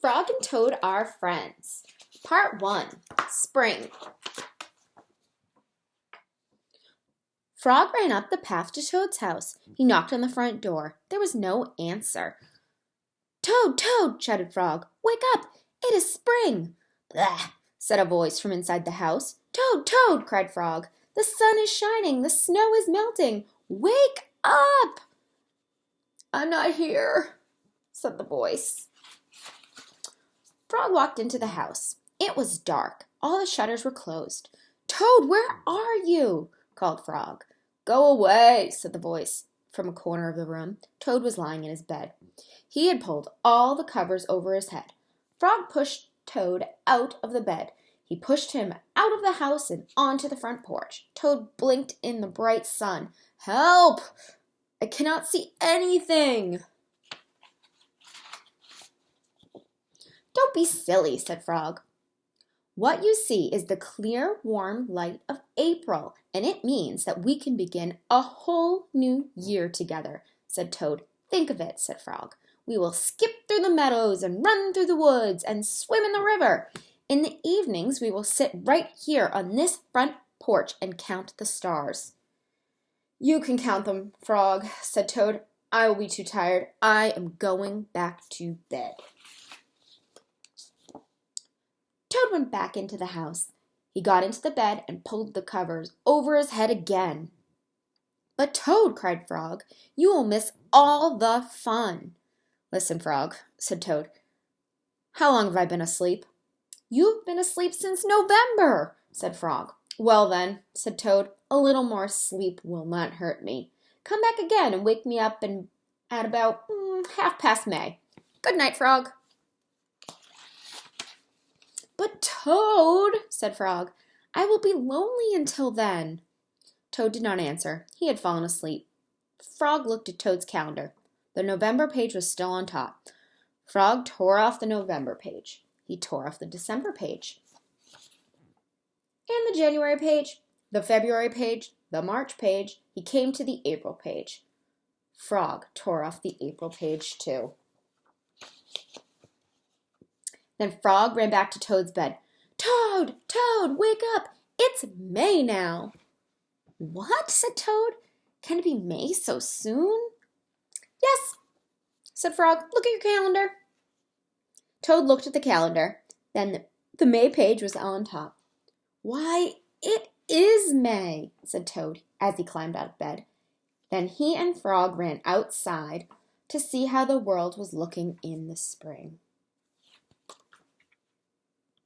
Frog and Toad are friends. Part 1. Spring. Frog ran up the path to Toad's house. He knocked on the front door. There was no answer. "Toad, Toad!" shouted Frog. "Wake up! It is spring!" "Blah!" said a voice from inside the house. "Toad, Toad!" cried Frog. "The sun is shining! The snow is melting! Wake up!" "I'm not here," said the voice. Frog walked into the house. It was dark. All the shutters were closed. "Toad, where are you?" called Frog. "Go away," said the voice from a corner of the room. Toad was lying in his bed. He had pulled all the covers over his head. Frog pushed Toad out of the bed. He pushed him out of the house and onto the front porch. Toad blinked in the bright sun. "Help! I cannot see anything." "Don't be silly," said Frog. "What you see is the clear, warm light of April, and it means that we can begin a whole new year together," said Toad. "Think of it," said Frog. "We will skip through the meadows and run through the woods and swim in the river. In the evenings, we will sit right here on this front porch and count the stars." "You can count them, Frog," said Toad. "I will be too tired. I am going back to bed." Toad went back into the house. He got into the bed and pulled the covers over his head again. "But Toad," cried Frog, "you will miss all the fun." "Listen, Frog," said Toad. "How long have I been asleep?" "You've been asleep since November," said Frog. "Well then," said Toad, "a little more sleep will not hurt me. Come back again and wake me up at about 1/2 May. Good night, Frog." "But Toad," said Frog, "I will be lonely until then." Toad did not answer. He had fallen asleep. Frog looked at Toad's calendar. The November page was still on top. Frog tore off the November page. He tore off the December page, and the January page, the February page, the March page. He came to the April page. Frog tore off the April page too. Then Frog ran back to Toad's bed. "Toad, Toad, wake up! It's May now." "What?" said Toad. "Can it be May so soon?" "Yes," said Frog. "Look at your calendar." Toad looked at the calendar. Then the May page was on top. "Why, it is May," said Toad as he climbed out of bed. Then he and Frog ran outside to see how the world was looking in the spring.